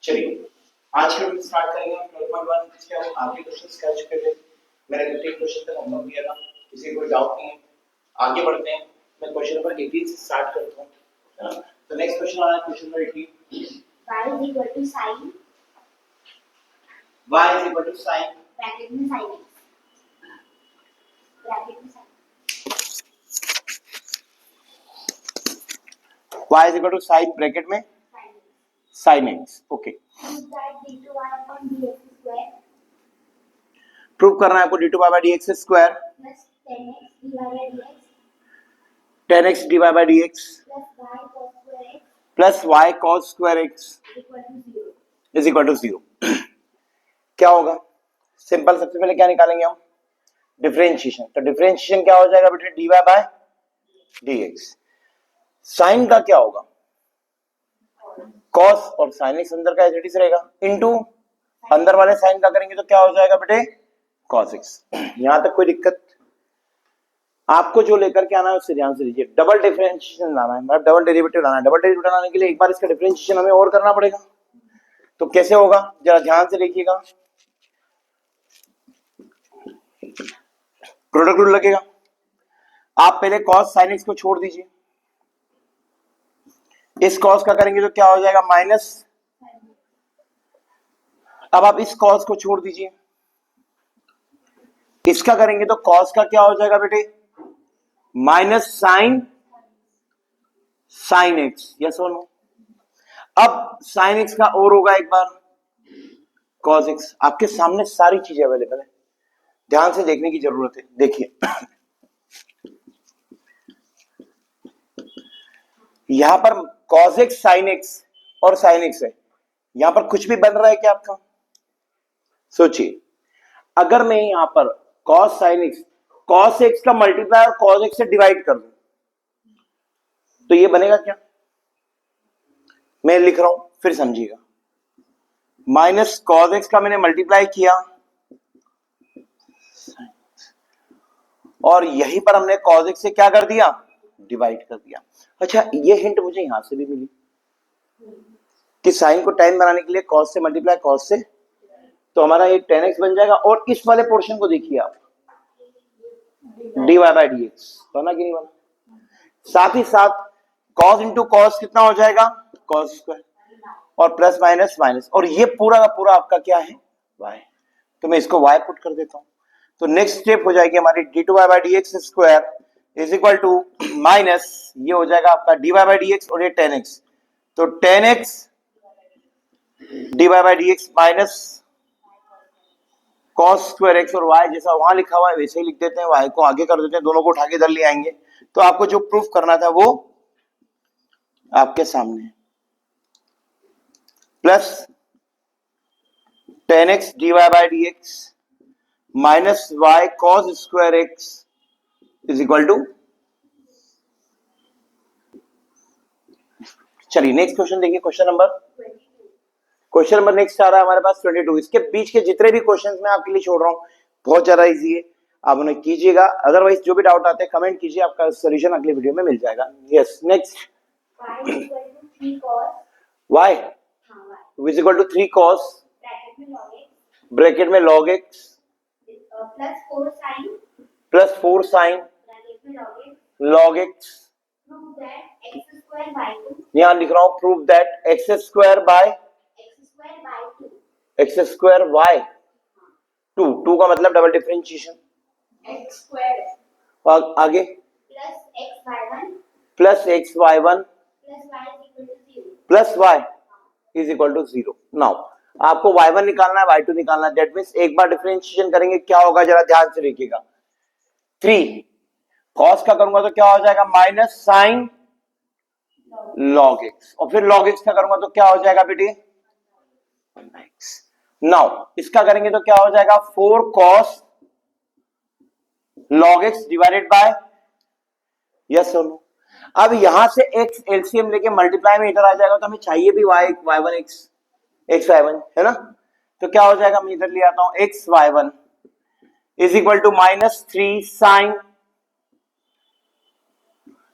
चलिए आज के वीडियो स्टार्ट करेंगे हम 12.1 जिसके हम आगे क्वेश्चंस कर चुके थे। मैंने 15 क्वेश्चन तक होमवर्क दिया था, किसी को कोई डाउट नहीं है। आगे बढ़ते हैं, मैं क्वेश्चन नंबर 18 से स्टार्ट करता हूं, है ना। तो नेक्स्ट क्वेश्चन आ रहा है question number 18। y is equal to sin bracket में sin x, ब्रैकेट में sin y is equal to sin bracket में sin x। ओके, प्रूव करना है आपको d2y by dx square plus 10x dy by dx 10x plus y cos square x is equal to 0। क्या होगा? Simple, सबसे पहले क्या निकालेंगे हम? डिफरेंशिएशन। तो डिफरेंशिएशन क्या हो जाएगा बेटे? dy by dx। साइन का क्या होगा? cos और sin x अंदर का एज इट इज रहेगा, इनटू अंदर वाले साइन का करेंगे तो क्या हो जाएगा बेटे? cos x। यहां तक कोई दिक्कत? आपको जो लेकर के आना है उससे ध्यान से लीजिए। डबल डिफरेंशिएशन लाना है, मतलब डबल डेरिवेटिव लाना है। डबल डेरिवेटिव लाने के लिए एक बार इसका डिफरेंशिएशन हमें और करना पड़ेगा। तो कैसे होगा जरा ध्यान से देखिएगा। प्रोडक्ट रूल लगेगा। आप पहले cos sin x को छोड़ दीजिए, इस cos का करेंगे तो क्या हो जाएगा? माइनस। अब आप इस cos को छोड़ दीजिए, इसका करेंगे तो cos का क्या हो जाएगा बेटे? Minus sine sin x। Yes और नो? अब sin x का और होगा एक बार cos x। आपके सामने सारी चीजें अवेलेबल है, ध्यान से देखने की जरूरत है। देखिए यहां पर cos x sin x और sin x है, यहां पर कुछ भी बन रहा है क्या आपका? सोचिए, अगर मैं यहां पर cos sin x का मल्टीप्लाई और cos x से डिवाइड कर दूं तो ये बनेगा क्या? मैं लिख रहा हूं, फिर समझिएगा। माइनस cos x का मैंने मल्टीप्लाई किया और यहीं पर हमने cos x से क्या कर दिया? डिवाइड कर दिया। अच्छा, ये हिंट मुझे यहां से भी मिली कि साइन को टाइम बनाने के लिए cos से मल्टीप्लाई cos से, तो हमारा ये 10x बन जाएगा। और इस वाले पोर्शन को देखिए आप, dy by dx बना कि नहीं बना? साथ ही साथ cos इंटू cos कितना हो जाएगा? cos स्क्वायर, और प्लस माइनस माइनस, और ये पूरा का पूरा आपका क्या है? y। तो मैं इसको y पुट कर देता हूं। तो नेक्स्ट स्टेप हो जाएगी हमारी d2y by dx square is equal to minus, ये हो जाएगा आपका dy by dx और ये 10x, तो 10x dy by dx minus cos square x, और y जैसा वहां लिखा हुआ है वैसे ही लिख देते हैं, y को आगे कर देते हैं, दोनों को उठा के इधर ले आएंगे। तो आपको जो प्रूफ करना था वो आपके सामने है। Plus 10x dy by dx minus y cos square x is equal to. चलिए नेक्स्ट क्वेश्चन देखिए, क्वेश्चन नंबर नेक्स्ट आ रहा है हमारे पास 22। इसके बीच के जितने भी क्वेश्चंस मैं आपके लिए छोड़ रहा हूं बहुत ज्यादा इजी है, आप उन्हें कीजिएगा। अदरवाइज जो भी डाउट आते हैं कमेंट कीजिए, आपका सॉल्यूशन अगले वीडियो में मिल जाएगा। Yes next, y is equal to 3 cos bracket में log x plus 4 sin log x। यहां लिख रहा हूं prove that x square by x square y 2 का मतलब डबल डिफरेंशिएशन x स्क्वायर और आगे plus x y1 plus y is equal to 0। Now आपको y1 निकालना है, y2 निकालना है। दैट मींस एक बार डिफरेंशिएशन करेंगे क्या होगा जरा ध्यान से देखिएगा। 3 cos का करूंगा तो क्या हो जाएगा? माइनस साइन log x, और फिर log x का करूंगा तो क्या हो जाएगा बेटे? नाउ इसका करेंगे तो क्या हो जाएगा? 4 cos log x divided by, yes और नो? अब यहां से x एलसीएम लेके मल्टीप्लाई में इधर आ जाएगा, तो हमें चाहिए भी y1 x y1 है ना। तो क्या हो जाएगा? मैं इधर ले आता हूं x y1 is equal to minus 3 sine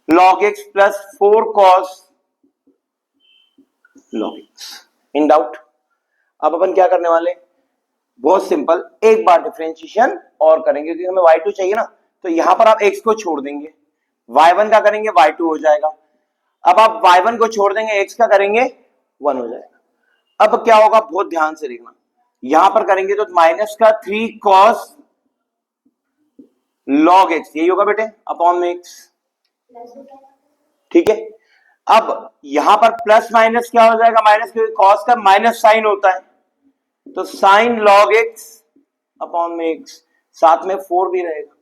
log x plus 4 cos log x। इन डाउट? अब अपन क्या करने वाले, बहुत सिंपल, एक बार डिफरेंशिएशन और करेंगे क्योंकि हमें y2 चाहिए ना, तो यहां पर आप x को छोड़ देंगे, y1 का करेंगे y2 हो जाएगा। अब आप y1 को छोड़ देंगे, x का करेंगे 1 हो जाएगा। अब क्या होगा, बहुत ध्यान से देखना, यहां पर करेंगे तो माइनस का 3 cos log x यही होगा बेटे अपॉन में x, ठीक है। अब यहां पर प्लस माइनस क्या हो जाएगा, माइनस, क्योंकि cos का माइनस साइन होता है, तो साइन log x अपॉन में x, साथ में 4 भी रहेगा।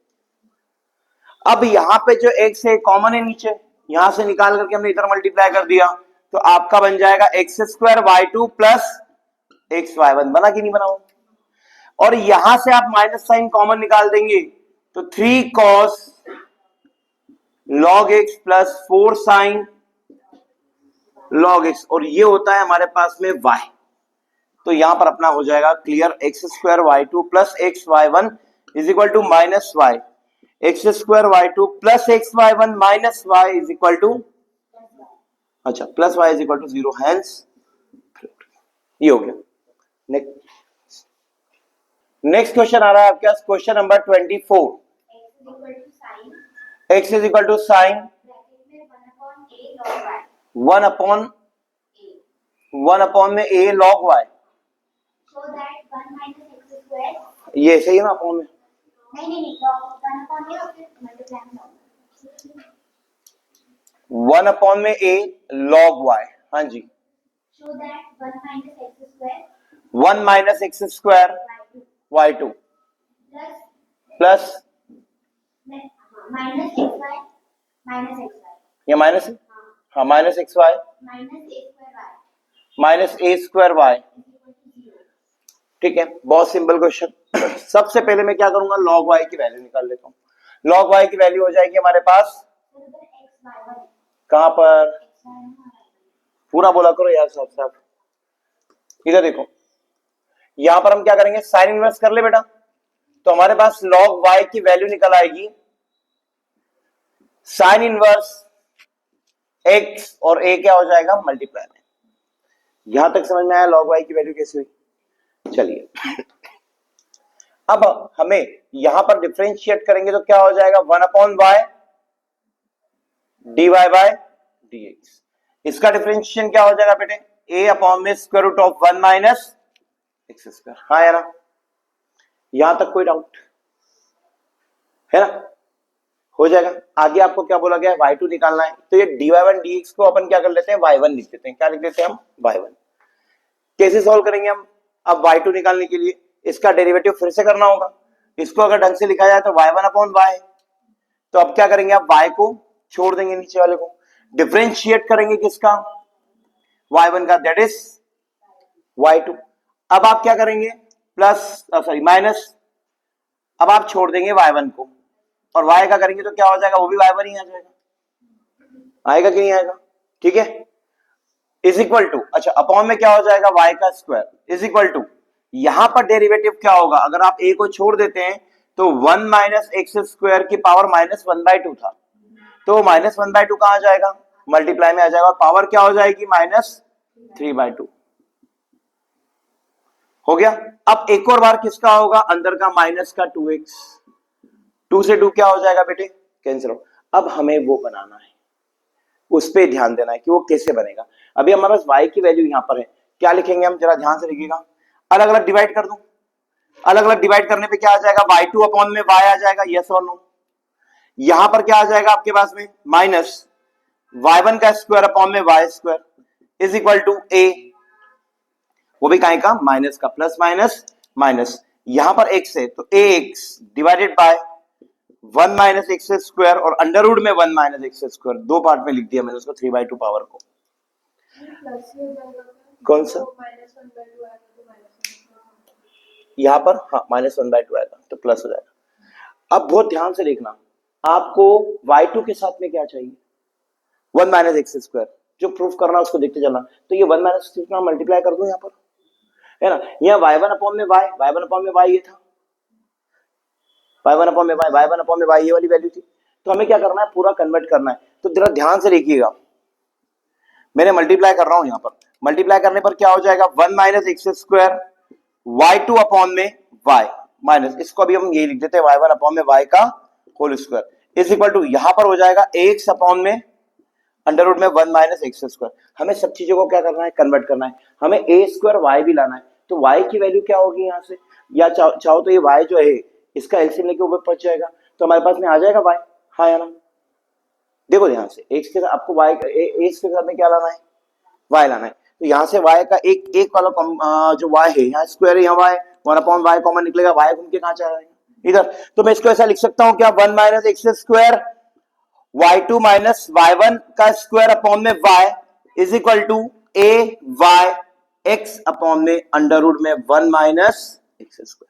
अब यहां पे जो x है कॉमन है नीचे, यहां से निकाल करके हमने इधर मल्टीप्लाई कर दिया, तो आपका बन जाएगा x square y two plus x y one, बना कि नहीं बना? और यहां से आप माइनस साइन कॉमन निकाल देंगे तो 3 cos log x plus 4 sine log x, और ये होता है हमारे पास में y। तो यहां पर अपना हो जाएगा clear, x square y two plus x y one is equal to minus y, x square y two plus x y one minus y is equal to, अच्छा plus y is equal to 0, hence ये हो गया। Next question आ रहा है आपके पास, question number 24। x is equal to sine 1 upon में a log y, ये सही है ना, अपॉन में नहीं 1 अपॉन में a log y, हाँ जी, so that 1 minus x square y two plus minus xy ये माइनस है, हाँ minus x y minus a square y, ठीक है। बहुत सिंपल क्वेश्चन। सबसे पहले मैं क्या करूंगा, log y की वैल्यू निकाल लेता हूं। log y की वैल्यू हो जाएगी हमारे पास कहां पर, पूरा बोला करो यार साहब साहब, इधर देखो, यहां पर हम क्या करेंगे, साइन इनवर्स कर ले बेटा, तो हमारे पास log y की वैल्यू निकल आएगी साइन इनवर्स x, और a क्या हो जाएगा, मल्टीप्लाई में। यहां तक समझ में आया log y की वैल्यू कैसे हुई? चलिए अब हमें यहां पर डिफरेंशिएट करेंगे तो क्या हो जाएगा, 1 upon y d y by d x. इसका डिफरेंशिएशन क्या हो जाएगा बेटे, a अपॉन में square root of 1 minus x square, हाँ यार, यहां तक कोई डाउट है ना, हो जाएगा। आगे आपको क्या बोला गया है, y2 निकालना है, तो ये dy1 dx को अपन क्या कर लेते हैं, y1 लिख देते हैं। क्या लिख देते हैं हम, y1। कैसे सॉल्व करेंगे हम, अब y2 निकालने के लिए इसका डेरिवेटिव फिर से करना होगा। इसको अगर ढंग से लिखा जाए तो y1 अपॉन y, तो अब क्या करेंगे, आप y को छोड़ देंगे, नीचे वाले को डिफरेंशिएट करेंगे किसका, y1 का, दैट इज y2। अब आप क्या करेंगे, प्लस सॉरी माइनस, अब आप छोड़ देंगे y1 को, और y का करेंगे तो क्या हो जाएगा, वो भी y1 ही आ जाएगा, आएगा कि नहीं आएगा, ठीक है। इज इक्वल टू, अच्छा अपॉन में क्या हो जाएगा, y का स्क्वायर इज इक्वल टू, यहां पर डेरिवेटिव क्या होगा, अगर आप a को छोड़ देते हैं तो 1 माइनस एक्स स्क्वायर की पावर माइनस 1/2 था, तो माइनस 1/2 कहां आ जाएगा, मल्टीप्लाई में आ जाएगा, पावर क्या हो जाएगी, माइनस 3/2 हो गया। अब एक और बार किसका होगा, अंदर का माइनस का 2x, 2 से 2 क्या हो जाएगा बेटे, कैंसिल हो। अब हमें वो बनाना है, उस पे ध्यान देना है कि वो कैसे बनेगा। अभी हमारे पास y की वैल्यू यहां पर है, क्या लिखेंगे हम, जरा ध्यान से लिखिएगा, अलग अलग डिवाइड कर दूं, अलग अलग डिवाइड करने पे क्या आ जाएगा, y2 अपॉन में y आ जाएगा, यस और नो। यहां पर क्या आ जाएगा आपके पास में, माइनस y1 का स्क्वायर अपॉन में y square is equal to a, वो भी काहे का, माइनस का, प्लस माइनस माइनस, यहां पर x है तो ax divided by 1 minus x square, और अंडर रूट में 1 माइनस एक्स स्क्वायर, दो पार्ट में लिख दिया मैंने उसको 3/2 पावर को। कौन सा, यहां पर हाँ -1/2 आएगा तो प्लस हो जाएगा। अब बहुत ध्यान से देखना, आपको y2 के साथ में क्या चाहिए, 1 माइनस एक्स स्क्वायर, जो प्रूफ करना उसको देखते चलना। तो ये 1 माइनस कितना मल्टीप्लाई कर दूं यहाँ पर, है ना, यहाँ y1 अपॉन में y, y1 अपॉन में y ये था, y1 अपॉन में y, y1 अपॉन में y ये वाली वैल्यू थी। तो हमें क्या करना है, पूरा कन्वर्ट करना है। तो जरा ध्यान से देखिएगा, मैंने मल्टीप्लाई कर रहा हूं यहाँ पर, मल्टीप्लाई करने पर क्या हो जाएगा 1 minus x square y2 upon में y माइनस, इसको अभी हम ये लिख देते हैं y1 अपॉन में y का whole square is equal to, यहां पर हो जाएगा ax अपॉन में अंडर रूट में 1 माइनस एक्स स्क्वायर। हमें सब चीजों को क्या करना है, कन्वर्ट करना है। हमें a स्क्वायर y भी लाना है, तो y की वैल्यू क्या होगी यहाँ से, या चाहो तो ये y जो है इसका एलसीएम लेके ऊपर पहुंच जाएगा, तो हमारे पास में आ जाएगा y। हाँ या ना, देखो ध्यान से, x के साथ आपको y a के साथ में क्या लाना है, y लाना है। तो यहाँ से y का एक वाला जो y है, यहाँ स्क्वायर है, यहाँ y 1 अपॉन y कॉमन निकलेगा, y घूम के कहाँ चला जाएगा इधर। तो मैं इसको ऐसा लिख सकता हूँ क्या, 1 minus x square y2 minus y1 का स्क्वायर अपॉन में y is equal to a y x upon में अंडर रूट में 1 माइनस एक्स स्क्वायर।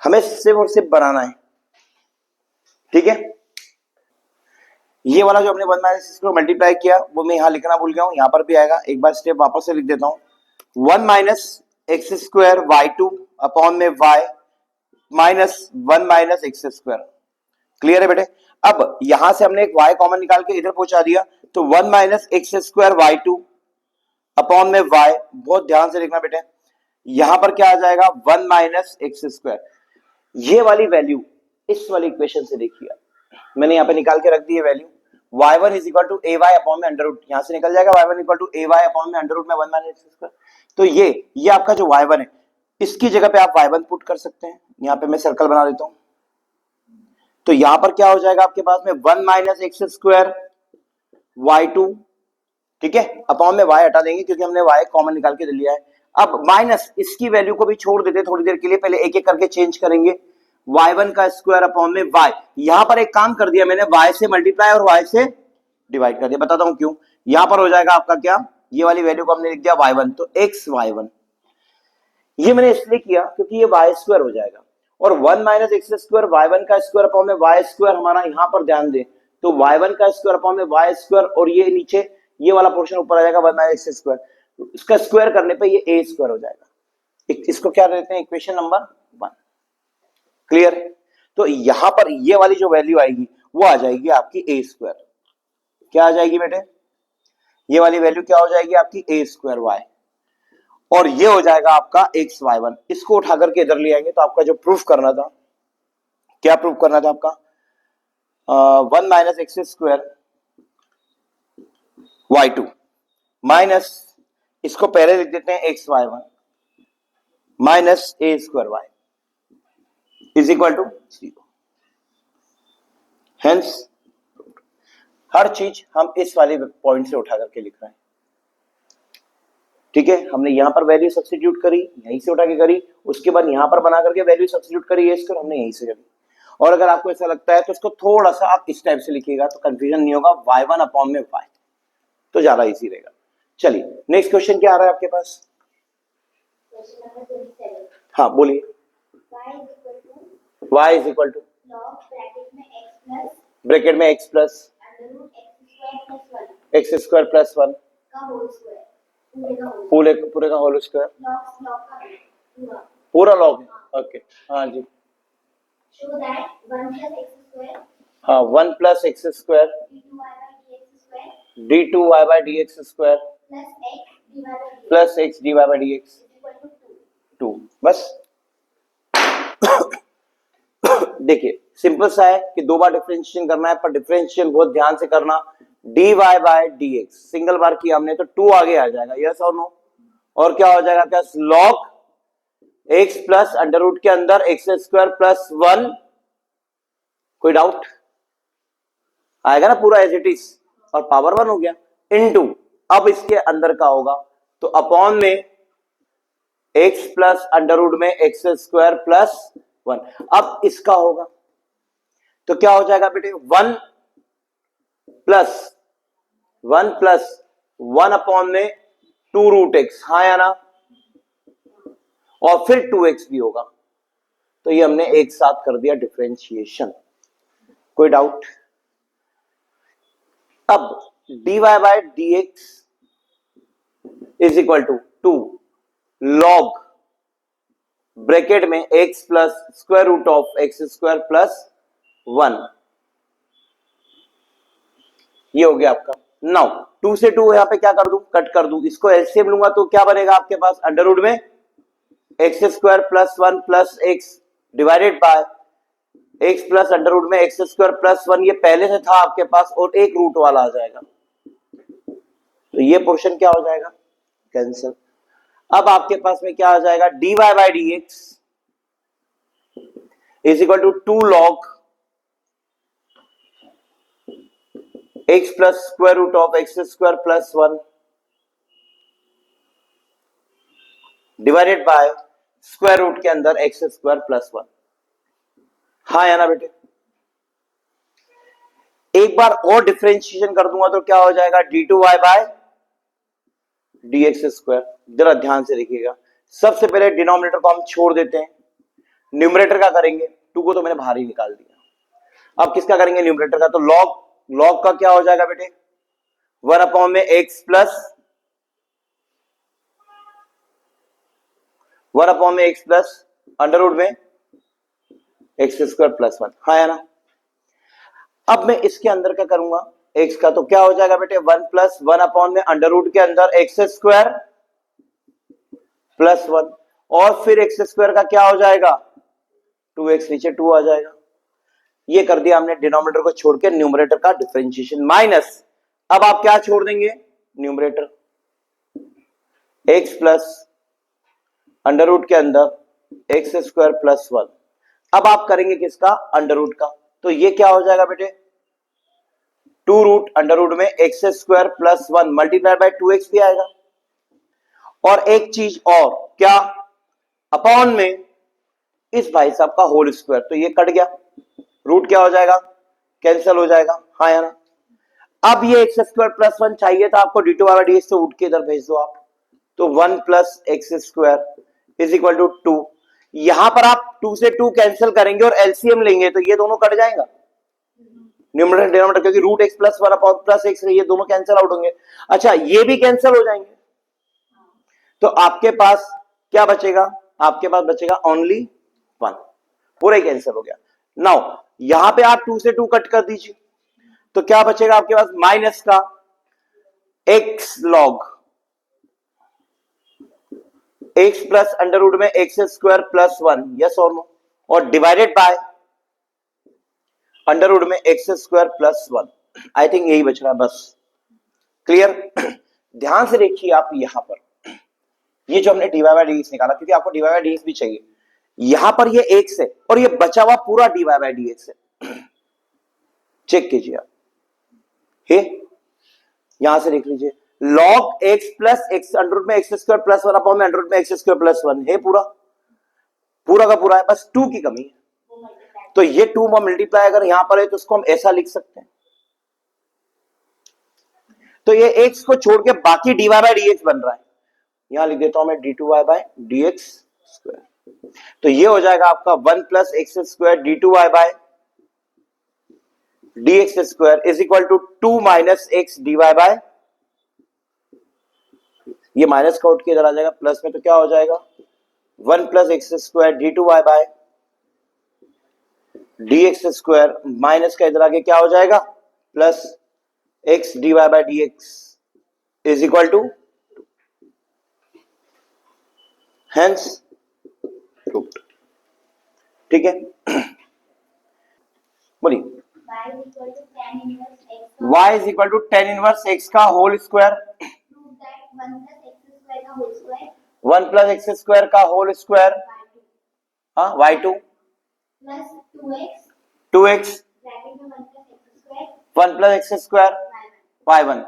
हमें सिर्फ और सिर्फ बनाना है, ठीक है। ये वाला जो हमने 1 माइनस एक्स को मल्टीप्लाई किया वो मैं यहां लिखना भूल गया हूं, यहां पर भी आएगा, एक बार स्टेप वापस से लिख देता हूं। 1 minus x square y2 upon में y minus 1 minus x square. Clear है बेटे। अब यहां से हमने एक y कॉमन निकाल के इधर पहुंचा दिया, तो 1 minus x square y2 upon में y, बहुत ध्यान से देखना बेटे, यहां पर क्या आ जाएगा 1 माइनस एक्स स्क्वायर। ये वाली वैल्यू इस वाली इक्वेशन से देखिए, मैंने यहां पे निकाल के रख दी है value, y1 is equal to a y upon में अंडर रूट, यहां से निकल जाएगा y1 equal to a y upon में अंडर रूट में 1 माइनस एक्स स्क्वायर। तो ये आपका जो y1 है, इसकी जगह पे आप y1 पुट कर सकते हैं, यहां पे मैं सर्कल बना देता हूं। तो यहां पर क्या हो जाएगा आपके पास में 1 माइनस एक्स स्क्वायर y2, ठीक है, अपॉन में y हटा देंगे क्योंकि हमने y कॉमन निकाल के दे लिया है। अब माइनस इसकी वैल्यू को भी छोड़ देते थोड़ी देर के लिए, पहले एक एक करके चेंज करेंगे। y1 का स्क्वायर अपॉन में y, यहां पर एक काम कर दिया मैंने, y से मल्टीप्लाई और y से डिवाइड कर दिया, बताता हूं क्यों। यहां पर हो जाएगा आपका क्या, ये वाली वैल्यू को हमने लिख दिया y1, तो x y1, ये मैंने इसलिए किया क्योंकि ये y स्क्वायर हो जाएगा, और 1 माइनस एक्स स्क्वायर y1 का स्क्वायर अपॉन में y स्क्वायर, हमारा यहां पर ध्यान दें तो y1 का स्क्वायर अपॉन में y स्क्वायर, और ये नीचे ये वाला पोर्शन ऊपर आ जाएगा 1 माइनस एक्स स्क्वायर, इसका स्क्वायर करने पे ये a स्क्वायर हो जाएगा। इसको क्या देते हैं, इक्वेशन नंबर 1। क्लियर है। तो यहां पर ये वाली जो वैल्यू आएगी वो आ जाएगी आपकी a स्क्वायर, क्या आ जाएगी बेटे, ये वाली वैल्यू क्या हो जाएगी आपकी a स्क्वायर y, और ये हो जाएगा आपका x y1। इसको उठा करके इधर ले आएंगे, तो आपका जो प्रूफ करना था, क्या प्रूफ करना था आपका, 1 minus x square y2 minus, इसको पहले लिख देते हैं x y1 minus a square y is equal to 0। Hence हर चीज हम इस वाले पॉइंट से उठा करके लिख रहे हैं, ठीक है। हमने यहां पर वैल्यू सब्स्टिट्यूट करी, यहीं से उठा के करी, उसके बाद यहां पर बना करके वैल्यू सब्स्टिट्यूट करी, इसको हमने यहीं से करी। और अगर आपको ऐसा लगता है तो इसको थोड़ा सा आप इस टाइप से लिखिएगा तो कंफ्यूजन नहीं होगा, y1 अपॉन में y, तो ज्यादा इजी रहेगा। चलिए नेक्स्ट क्वेश्चन क्या आ रहा है आपके पास, हाँ बोलिए। y is equal to bracket में x plus x square plus 1 पूरे का होल स्क्वायर, पूरा लॉग है, ओके हाँ जी। हाँ 1 plus x square d2y by dx square plus x dy by dx 2, बस। देखिए सिंपल सा है कि दो बार डिफरेंशिएशन करना है, पर डिफरेंशिएशन बहुत ध्यान से करना। dy बाई dx सिंगल बार किया हमने तो 2 आगे आ जाएगा, यस और नो, और क्या हो जाएगा क्या, log x plus under root के अंदर एक्स स्क्वायर प्लस 1, कोई डाउट आएगा ना, पूरा एज इट इज, और पावर 1 हो गया इनटू, अब इसके अंदर का होगा तो अपॉन में x प्लस अंडर रूट में एक्स स्क्वायर प्लस 1, अब इसका होगा तो क्या हो जाएगा बेटे, 1 प्लस 1 अपॉन में 2 रूट एक्स, हाँ या ना, और फिर 2x भी होगा, तो ये हमने एक साथ कर दिया डिफरेंशिएशन, कोई डाउट। अब dy by dx is equal to 2 log bracket में x plus square root of x square plus 1, ये हो गया आपका नाउ 2 से 2 यहाँ पे क्या कर दूं, कट कर दूं, इसको एलसीएम लूंगा तो क्या बनेगा आपके पास, अंडर रूट में x square plus 1 plus x divided by x plus under root में एक्स स्क्वायर प्लस 1, ये पहले से था आपके पास और एक रूट वाला आ जाएगा, तो ये पोर्शन क्या हो जाएगा, कैंसिल। अब आपके पास में क्या आ जाएगा, dy by dx is equal to 2 log x plus square root of x square plus 1 divided by square root के अंदर एक्स स्क्वायर प्लस 1। हाँ या ना बेटे, एक बार और डिफरेंशिएशन कर दूंगा तो क्या हो जाएगा, d2y बाय dx स्क्वायर। जरा ध्यान से देखिएगा, सबसे पहले डिनोमिनेटर को हम छोड़ देते हैं, न्यूमरेटर का करेंगे, 2 को तो मैंने बाहर ही निकाल दिया, अब किसका करेंगे, न्यूमरेटर का। तो log का क्या हो जाएगा बेटे, 1 अपॉन में x प्लस 1 अपॉन में x प्लस अंडर रूट में एक्स स्क्वायर प्लस 1। हाँ या ना, अब मैं इसके अंदर क्या करूंगा, x का, तो क्या हो जाएगा बेटे 1 प्लस 1 अपॉन में अंडर रूट के अंदर एक्स स्क्वायर प्लस 1, और फिर एक्स स्क्वायर का क्या हो जाएगा 2x, नीचे 2 आ जाएगा। ये कर दिया हमने डिनोमिनेटर को छोड़ के न्यूमरेटर का डिफरेंशिएशन माइनस, अब आप क्या छोड़ देंगे, numerator x plus under root के अंदर एक्स स्क्वायर प्लस 1, अब आप करेंगे किसका, अंडर रूट का, तो ये क्या हो जाएगा बेटे 2 रूट अंडर रूट में x square plus 1 multiply by 2x भी आएगा, और एक चीज और क्या, अपॉन में इस भाई साहब का होल स्क्वायर, तो ये कट गया, रूट क्या हो जाएगा, कैंसिल हो जाएगा। हाँ या ना, अब ये एक्स स्क्वायर प्लस 1 चाहिए था आपको, d2 बाय dx, तो उठ के इधर भेज दो आप, तो 1 plus x square is equal to 2, यहां पर आप 2 से 2 कैंसिल करेंगे और एलसीएम लेंगे तो ये दोनों कट जाएगा, न्यूमरेटर डिनोमिनेटर, क्योंकि root x plus 1 upon plus x, ये दोनों कैंसिल आउट होंगे। अच्छा, ये भी कैंसिल हो जाएंगे, तो आपके पास क्या बचेगा, आपके पास बचेगा ओनली 1, पूरा ही कैंसिल हो गया। नाउ यहां पे आप 2 से 2 कट कर दीजिए, तो क्या बचेगा आपके पास, माइनस का x log x plus under root में एक्स स्क्वायर प्लस 1, यस और नो, और डिवाइडेड बाय अंडर रूट में x square plus 1। I think यही बच रहा है, बस क्लियर। ध्यान से देखिए आप, यहां पर ये जो हमने dy बाय dx निकाला, क्योंकि आपको dy बाय dx भी चाहिए, यहां पर ये x है और ये बचा हुआ पूरा dy बाय dx है, चेक कीजिए आप, हे यहां से देख लीजिए, log x plus x under root में एक्स स्क्वायर प्लस 1 अपॉन में अंडर रूट में एक्स स्क्वायर प्लस 1 है, पूरा पूरा का पूरा है, बस 2 की कमी है, तो ये 2 में मल्टीप्लाई अगर यहां पर है तो उसको हम ऐसा लिख सकते हैं, तो ये x को छोड़ के बाकी dy बाय dx बन रहा है, यहां लिख देता हूं मैं d2y बाय dx स्क्वायर, तो ये हो जाएगा आपका 1 plus x square d2y by dx square is equal to 2 minus x dy by, ये माइनस का उठ के इधर आ जाएगा प्लस में, तो क्या हो जाएगा 1 plus x square d2y by dx square, minus का इधर आगे क्या हो जाएगा, plus x dy by dx is equal to, hence root, ठीक है, बोलिए y is equal to tan inverse x का whole square, 1 plus x square का होल स्क्वायर, हाँ y2 2x 1 plus x square y1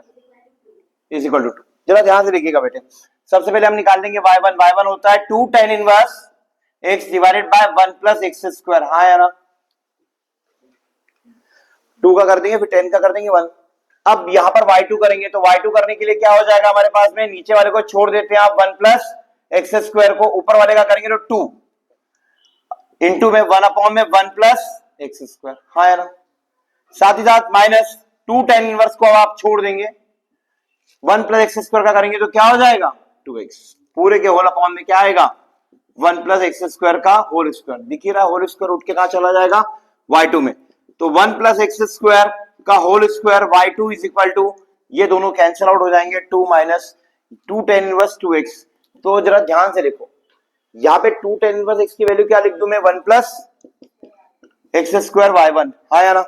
is equal to 2। जरा ध्यान से देखिएगा बेटे, सबसे पहले हम निकाल देंगे y1 होता है 2 tan inverse x divided by 1 plus x square, हाँ या ना, 2 का कर देंगे फिर 10 का कर देंगे 1। अब यहां पर y2 करेंगे, तो y2 करने के लिए क्या हो जाएगा हमारे पास में, नीचे वाले को छोड़ देते हैं आप, 1 प्लस एक्स स्क्वायर को ऊपर वाले का करेंगे तो 2 इंटू में 1 अपॉन में 1 प्लस एक्स स्क्वायर, हाँ या ना, साथ ही साथ माइनस 2 tan इनवर्स को आप छोड़ देंगे, 1 प्लस एक्स स्क्वायर का करेंगे तो क्या हो जाएगा 2x, पूरे के होल अपॉन में क्या आएगा 1 प्लस एक्स स्क्वायर का होल स्क्वायर, दिख ही रहा होल स्क्वायर उठ के कहां चला जाएगा y2 में, तो 1 प्लस एक्स स्क्वायर का whole square y2 is equal to ये दोनों कैंसिल आउट हो जाएंगे, 2 माइनस 2 tan इनवर्स 2x। तो जरा ध्यान से देखो, यहाँ पे 2 tan इनवर्स x की वैल्यू क्या लिख दूं मैं, 1 प्लस एक्स स्क्वायर y1, हाँ या ना।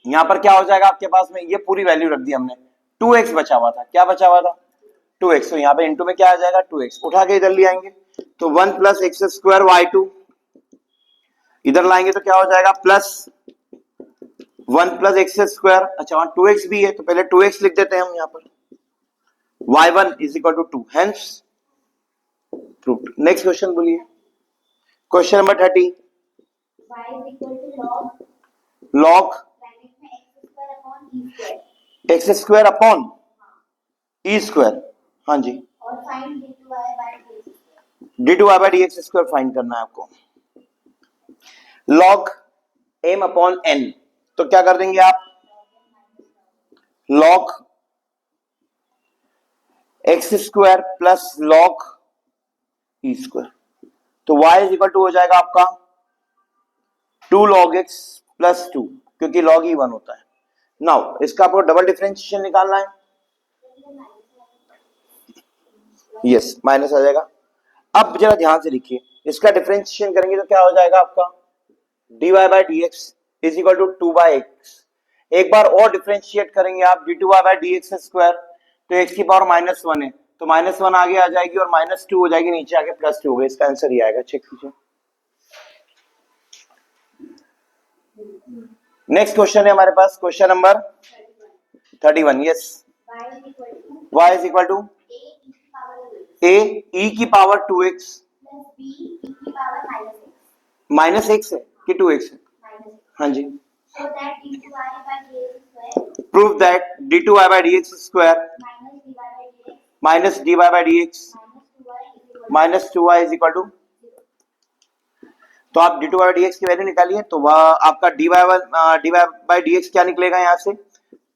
यहाँ पर क्या हो जाएगा आपके पास में, ये पूरी वैल्यू रख दी हमने, 2x बचा हुआ था, क्या बचा हुआ था 2x, तो यहाँ पे इंटू में क्या आ जाएगा 2x, उठा के इधर ले आएंगे तो 1 प्लस एक्स स्क्वायर y2, इधर लाएंगे तो क्या हो जाएगा प्लस 1 प्लस एक्स स्क्वायर, अच्छा वहां 2x भी है तो पहले 2x लिख देते हैं हम यहाँ पर, y1 is equal to 2, hence proved. Next question बोलिए, question number 30। y is equal to log bracket में x square upon e square x square upon e square, हाँ जी, और find d2y by dx square। d2y by d x square find करना है आपको। log m upon n, तो क्या कर देंगे आप, log x square plus log E square, तो y इज इक्वल टू हो जाएगा आपका 2 log x प्लस 2, क्योंकि log ही 1 होता है। नाउ इसका आपको डबल डिफरेंशिएशन निकालना है, यस माइनस आ जाएगा। अब जरा ध्यान से देखिए, इसका डिफरेंशिएशन करेंगे तो क्या हो जाएगा आपका, dy by d x is equal to 2 by x. एक बार और डिफरेंशिएट करेंगे आप d2y by d x square, तो x की पावर -1 है, तो -1 आगे आ जाएगी और -2 हो जाएगी, नीचे आके +2 हो गई, इसका आंसर ये आएगा, चेक कीजिए। नेक्स्ट क्वेश्चन है हमारे पास, question number 31, yes. y is equal to y is equal to a e की power a e की power 2x plus b e की power -x माइनस एक्स है कि 2x है, minus x। हाँ जी। So that d2y by dx square prove that d2y by d x square minus dy by dx minus dy by d x minus 2y is equal to minus 2y is equal to, तो आप d2 by d x की value निकालिए, तो वह आपका dy by d x क्या निकलेगा यहाँ से,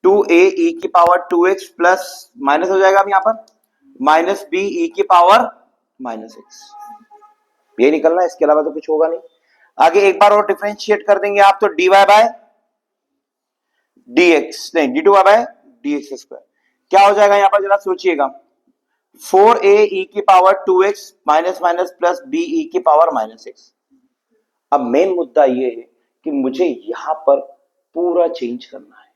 2a e की पावर 2x प्लस माइनस हो जाएगा अब यहाँ पर माइनस b e की पावर -x, ये निकलना है, इसके अलावा तो कुछ होगा नहीं। आगे एक बार और डिफरेंशिएट कर देंगे आप, तो dy बाय dx नहीं d2y बाय dx स्क्वायर क्या हो जाएगा यहाँ पर, जरा सोचिएगा, 4a e की power 2x minus minus plus b e की पावर -x। अब मेन मुद्दा ये है कि मुझे यहां पर पूरा चेंज करना है,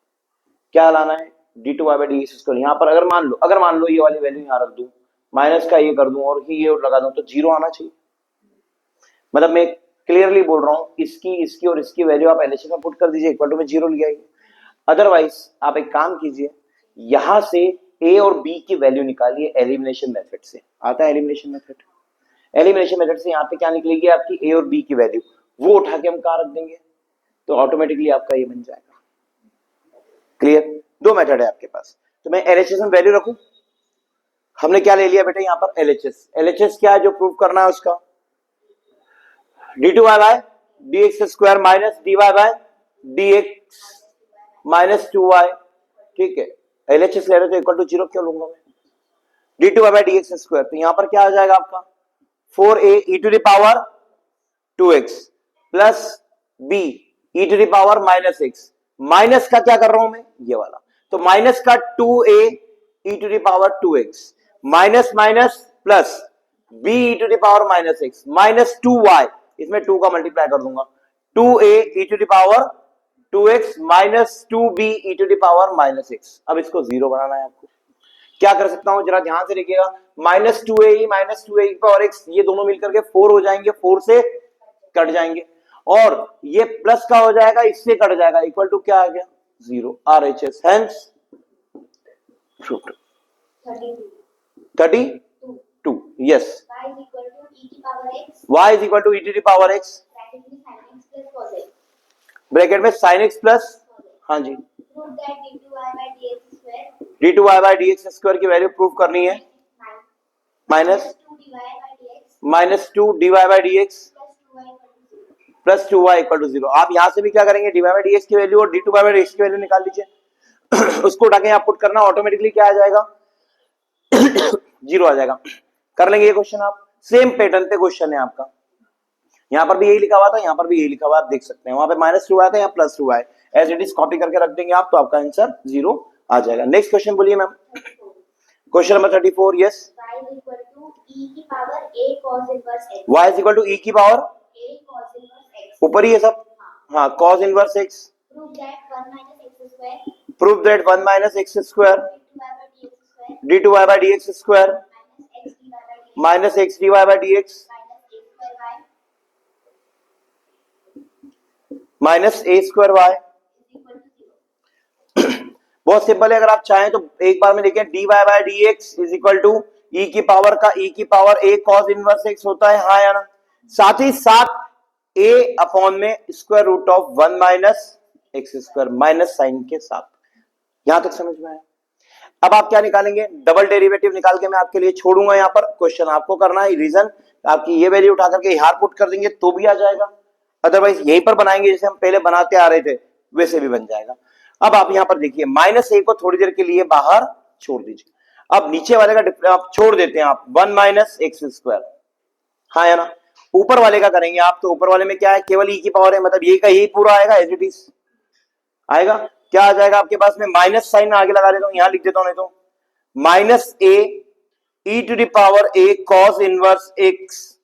क्या लाना है, d2y बाय dx स्क्वायर। यहां पर अगर मान लो ये वाली वैल्यू यहां रख दूं, माइनस का ये कर दूं और ये लगा दूं, तो 0 आना चाहिए। मतलब मैं क्लियरली बोल रहा हूं, इसकी और इसकी वैल्यू आप एलएचएस में पुट कर दीजिए, इक्वल टू में 0 ले आइए। अदरवाइज आप एक काम कीजिए, यहां से a और b की वैल्यू निकालिए एलिमिनेशन मेथड से, आता है एलिमिनेशन मेथड। एलिमिनेशन मेथड से यहाँ पे क्या निकलेगी आपकी a और b की वैल्यू, वो उठा के हम कहाँ रख देंगे, तो ऑटोमेटिकली आपका ये बन जाएगा। क्लियर, दो मेथड है आपके पास, तो मैं एलएचएस में वैल्यू रखूं, हमने क्या ले लिया बेटा यहाँ पर एलएचएस क्या है जो प्रूव करना है उसका, d2y by dx square minus dy by dx minus 2y, ठीक है। एलएचएस ले रहे तो इक्वल टू 0 क्यों लूंगा मैं, d2y बाय dx स्क्वायर, तो यहां पर क्या आ जाएगा आपका 4a e to the power 2x plus b e to the power -x, minus का क्या कर रहा हूं मैं, ये वाला, तो माइनस का 2a e to the power 2x minus minus plus b e to the power -x minus 2y, इसमें 2 का मल्टीप्लाई कर दूंगा, 2a e to the power 2x minus 2b e to the power -x। अब इसको 0 बनाना है आपको, क्या कर सकता हूं जरा ध्यान से देखिएगा, -2a माइनस 2a की पावर x, ये दोनों मिलकर के 4 हो जाएंगे, 4 से कट जाएंगे, और ये प्लस का हो जाएगा, इससे कट जाएगा, इक्वल टू क्या आ गया 0, RHS, hence 32, yes. y is equal to e to the power x, bracket में sin x प्लस, हाँ जी, d2y बाय dx स्क्वायर की वैल्यू प्रूव करनी है, minus 2 dy by dx plus 2y equal to 0। आप यहां से भी क्या करेंगे, dy बाय dx की वैल्यू और d2y बाय dx की वैल्यू निकाल लीजिए उसको उठा के आप पुट करना, ऑटोमेटिकली क्या आ जाएगा 0 आ जाएगा। कर लेंगे ये क्वेश्चन आप, सेम पैटर्न पे क्वेश्चन है आपका, यहां पर भी यही लिखा हुआ था, यहां पर भी यही लिखा हुआ, आप देख सकते हैं, वहां पे -2 आया था, यहाँ +2 आया, एज इट इज कॉपी करके रख देंगे आप, तो आपका आंसर 0 आ जाएगा। नेक्स्ट क्वेश्चन बोलिए ma'am. Question number 34, yes. y is equal to e की power a cos inverse x, y is equal to e की power a cos inverse x, ऊपर ही है सब, हाँ, cos inverse x, prove that 1 minus x square prove that 1 minus x square d2y by dx square dy by dx square minus x dy by dx minus x d y by d x minus a square y minus a square y. is equal to 0. बहुत simple है, अगर आप चाहें तो एक बार में लिखें d y by d x is equal to e की पावर का ई की power a cos inverse x होता है, हाँ या ना। साथ ही साथ ए अपॉन में square root of 1 minus x square minus sine के साथ। यहां तक समझ में आया। अब आप क्या निकालेंगे, डबल डेरिवेटिव निकाल के मैं आपके लिए छोड़ूंगा। यहाँ पर क्वेश्चन आपको करना है, रीजन आपकी ये वैल्यू उठा करके यहाँ पुट कर देंगे तो भी आ जाएगा, अदरवाइज यहीं पर बनाएंगे जैसे हम पहले बनाते आ रहे थे वैसे भी बन जाएगा। अब आप यहां पर देखिए माइनस ए को थोड़ी देर के लिए बाहर छोड़ दीजिए। अब नीचे वाले का आप छोड़ देते हैं आप 1 माइनस एक्स स्क्वायर, हाँ या ना। ऊपर वाले का करेंगे आप, तो ऊपर वाले में क्या है, केवल ई की पावर है, मतलब ये का यही पूरा आएगा एज इट इज आएगा। क्या आ जाएगा आपके पास में, माइनस साइन आगे लगा देता हूं, यहां लिख देता हूं, नहीं तो minus a e to the power a cos inverse x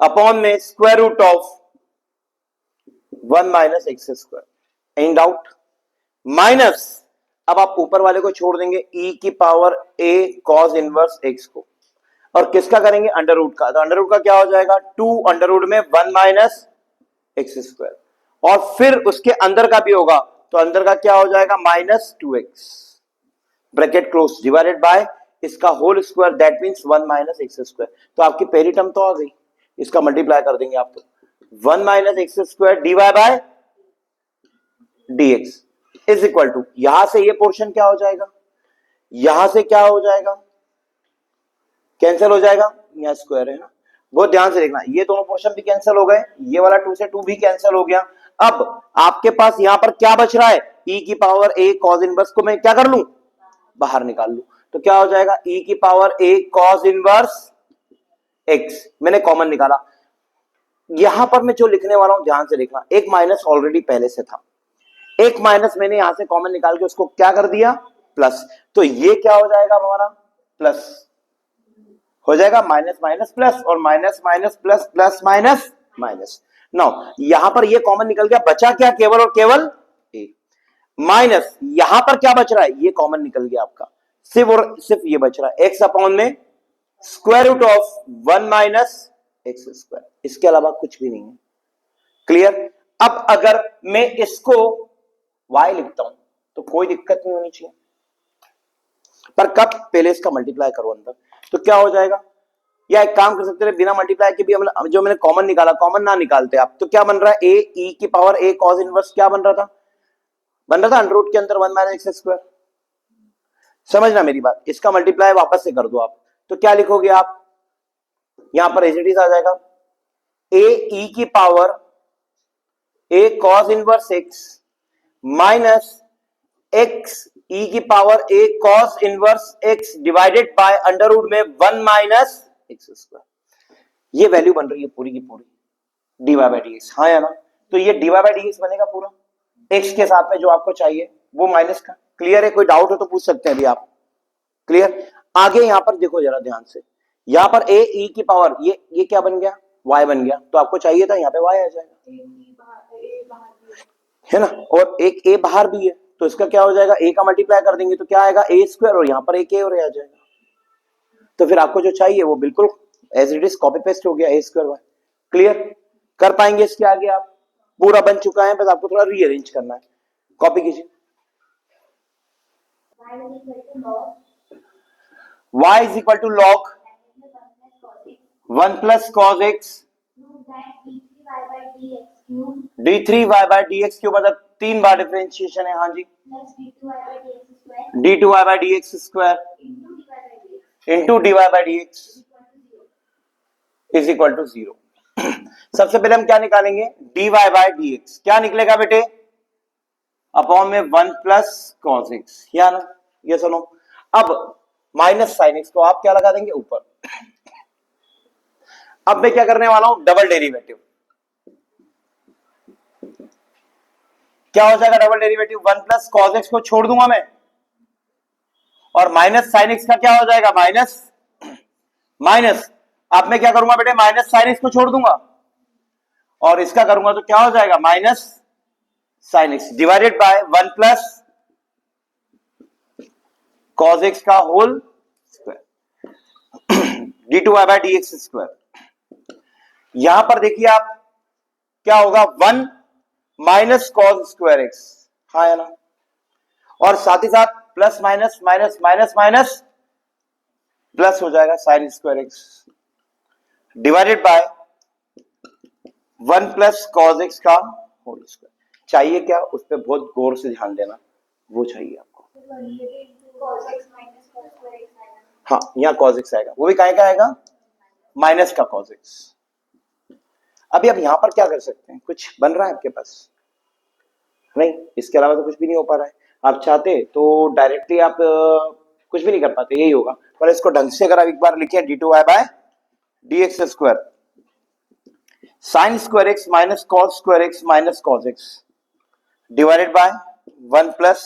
upon में square root of 1 minus x square. Any doubt, minus, अब आप ऊपर वाले को छोड़ देंगे e की power a cos inverse x को, और किसका करेंगे, अंडर रूट का। तो अंडर रूट का क्या हो जाएगा, 2 अंडर रूट में 1 माइनस एक्स स्क्वायर, और फिर उसके अंदर का भी होगा, तो अंदर का क्या हो जाएगा, minus 2x bracket close divided by इसका whole square, that means 1 minus x square. तो आपकी पहली टर्म तो आ गई, इसका मल्टीप्लाई कर देंगे आप, तो 1 minus x square d y by dx is equal to, यहां से ये पोर्शन क्या हो जाएगा, यहां से क्या हो जाएगा, कैंसिल हो जाएगा, यहां स्क्वायर है ना, बहुत ध्यान से देखना, ये दोनों पोर्शन भी कैंसिल हो गए, ये वाला 2 से 2 भी कैंसिल हो गया। अब आपके पास यहां पर क्या बच रहा है, e की पावर a cos इनवर्स को मैं क्या कर लूं, बाहर निकाल लूं, तो क्या हो जाएगा, e की power a cos inverse x मैंने कॉमन निकाला। यहां पर मैं जो लिखने वाला हूं ध्यान से देखना, एक माइनस ऑलरेडी पहले से था, एक माइनस मैंने यहां से कॉमन निकाल के उसको क्या कर दिया, प्लस, तो ये क्या हो जाएगा हमारा, प्लस हो जाएगा, माइनस माइनस प्लस, और minus minus plus plus minus minus. Now यहां पर ये कॉमन निकल गया, बचा क्या, केवल और केवल ए, माइनस यहां पर क्या बच रहा है, ये कॉमन निकल गया आपका, सिर्फ और सिर्फ ये बच रहा है, एक्स अपॉन में square root of 1 minus x square, इसके अलावा कुछ भी नहीं है। क्लियर। अब अगर मैं इसको y लिखता हूं तो कोई दिक्कत नहीं होनी चाहिए, पर कब, पहले इसका मल्टीप्लाई करो अंदर, तो क्या हो जाएगा, या एक काम कर सकते हैं, बिना मल्टीप्लाई के भी हम जो मैंने कॉमन निकाला, कॉमन ना निकालते आप, तो क्या बन रहा है, a e की पावर a cos इनवर्स क्या बन रहा था, अंडर रूट के अंदर 1 माइनस एक्स स्क्वायर। समझना मेरी बात, इसका मल्टीप्लाई वापस से कर दो आप, तो क्या लिखोगे आप, यहां पर एज इट इज आ जाएगा, a e की power a cos inverse x minus x e की power a cos inverse x divided by under root में 1 माइनस एक्स स्क्वायर। ये वैल्यू बन रही है पूरी की पूरी dy बाई डी एक्स, हाँ या ना। तो ये dy बाई डी एक्स बनेगा पूरा x के साथ में जो आपको चाहिए वो माइनस का। क्लियर है, कोई डाउट हो तो पूछ सकते हैं अभी आप। क्लियर। आगे यहां पर देखो जरा ध्यान से, यहां पर a e की पावर ये क्या बन गया, y बन गया, तो आपको चाहिए था यहां पे y आ जाएगा, है ना, और एक a बाहर भी है, तो इसका क्या हो जाएगा, a का मल्टीप्लाई कर देंगे तो क्या आएगा, a स्क्वायर, और यहां पर एक a और a आ जाएगा, तो फिर आपको जो चाहिए वो बिल्कुल as it is copy paste हो गया, a स्क्वायर वाई। क्लियर कर पाएंगे इसके आगे आप, पूरा बन चुका है, बस आपको थोड़ा रीअरेंज करना है। कॉपी कीजिए, y is equal to log 1 plus cos x d3y by d x क्यों, मतलब 3 बार डिफरेंशिएशन है, हाँ जी, d2y by d x square into dy by d x is equal to 0। सबसे पहले हम क्या निकालेंगे, dy बाई डी एक्स, क्या निकलेगा बेटे, अपॉन में 1 प्लस कॉस एक्स, या ना, ये सुनो। अब माइनस साइन एक्स को आप क्या लगा देंगे ऊपर। अब मैं क्या करने वाला हूं, डबल डेरिवेटिव, क्या हो जाएगा double derivative, 1 plus cos x को छोड़ दूंगा मैं, और माइनस साइन एक्स का क्या हो जाएगा, माइनस माइनस। अब मैं क्या करूंगा बेटे, माइनस साइन एक्स को छोड़ दूंगा और इसका करूंगा तो क्या हो जाएगा, minus sine x divided by 1 plus cos x का whole square d two y by d x square. यहां पर देखिए आप क्या होगा, 1 माइनस कॉस स्क्वायर एक्स, हाँ है ना, और साथ ही साथ plus minus minus minus minus plus हो जाएगा sign square x divided by 1 plus cos x का होल स्क्वायर। चाहिए क्या, उस पर बहुत गौर से ध्यान देना, वो चाहिए आपको। cos x minus cos square x आएगा। हाँ, यहाँ कॉस एक्स आएगा, वो भी काय का आएगा, माइनस का कॉस एक्स। अभी आप यहां पर क्या कर सकते हैं, कुछ बन रहा है आपके पास, नहीं, इसके अलावा तो कुछ भी नहीं हो पा रहा है। आप चाहते तो डायरेक्टली आप कुछ भी नहीं कर पाते, यही होगा। पर इसको ढंग से अगर आप एक बार लिखे d two y by d x square sine square x minus cos square x minus cos x divided by 1 plus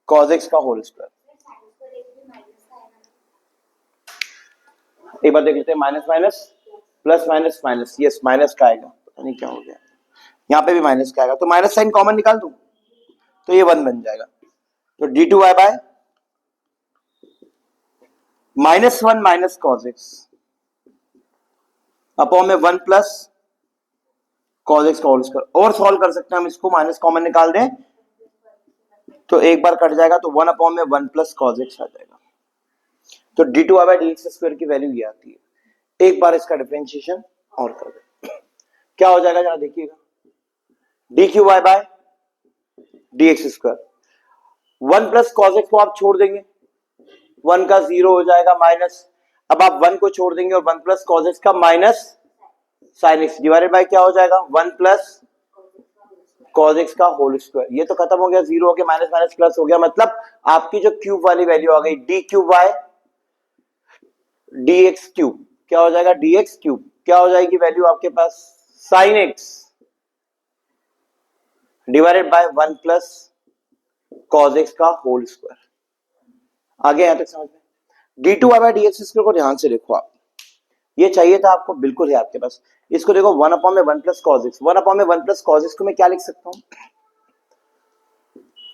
cos x का whole square. sin square x भी माइनस का आएगा। एक बार देख लेते हैं, minus minus plus minus minus, yes minus का आएगा, पता नहीं क्या हो गया, यहाँ पे भी माइनस का आएगा, तो माइनस साइन कॉमन निकाल दूं तो ये 1 बन जाएगा। तो d two y by -1 minus cos x upon में 1 प्लस कॉस एक्स का होल स्क्वायर। और सॉल्व कर सकते हैं हम इसको, माइनस कॉमन निकाल दें तो एक बार कट जाएगा, तो 1 अपॉन में 1 प्लस कॉस एक्स आ जाएगा। तो d two y by d x square की वैल्यू ये आती है। एक बार इसका डिफरेंशिएशन और कर दें, क्या हो जाएगा जरा देखिएगा, d cube y by d x square 1 plus cos x को आप छोड़ देंगे, 1 का 0 हो जाएगा माइनस। अब आप 1 को छोड़ देंगे और 1 प्लस कॉस एक्स का minus sine x divided bye क्या हो जाएगा, 1 प्लस कॉस एक्स का होल स्क्वायर। ये तो खत्म हो गया, 0 हो गया, माइनस माइनस प्लस हो गया, मतलब आपकी जो क्यूब वाली वैल्यू आ गई D cube by d x cube, क्या हो जाएगा, डी एक्स क्यूब क्या हो जाएगी वैल्यू आपके पास, sine x divided by 1 plus cos x का होल स्क्वायर। आगे यहां तक समझ में, d two y by d x square को ध्यान से देखो आप, ये चाहिए था आपको, बिल्कुल है आपके पास। इसको देखो 1 अपॉन में 1 प्लस कॉस एक्स, 1 अपॉन में 1 प्लस कॉस एक्स को मैं क्या लिख सकता हूं,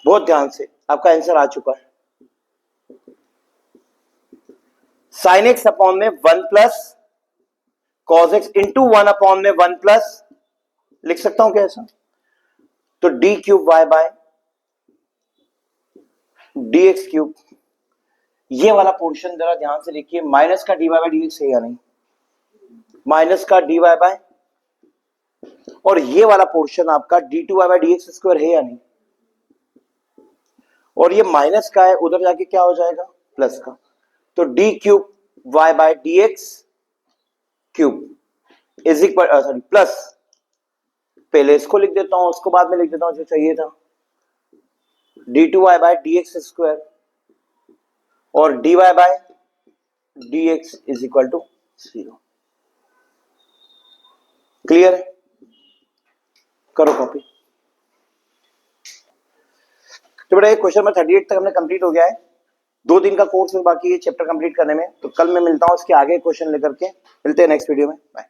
बहुत ध्यान से, आपका आंसर आ चुका है, साइन एक्स अपॉन में 1 plus cos x into 1 upon में 1 प्लस, लिख सकता हूं क्या ऐसा, तो d cube y by d x cube. ये वाला पोर्शन जरा ध्यान से देखिए, माइनस का d y by d x है या नहीं, माइनस का डी वाई बाय, और ये वाला पोर्शन आपका d two y by d x square है या नहीं, और ये माइनस का है, उधर जाके क्या हो जाएगा, प्लस का, तो d cube y by d x cube is equal, sorry plus, पहले इसको लिख देता हूं उसको बाद में लिख देता हूं जो चाहिए था, d two y by d x square और d y by d x is equal to 0। Clear है, करो कॉपी। तो बेटा क्वेश्चन नंबर 38 तक हमने कंप्लीट हो गया है, 2 दिन का कोर्स बाकी है चैप्टर कंप्लीट करने में, तो कल मैं मिलता हूं इसके आगे क्वेश्चन लेकर के, मिलते हैं नेक्स्ट वीडियो में, बाय।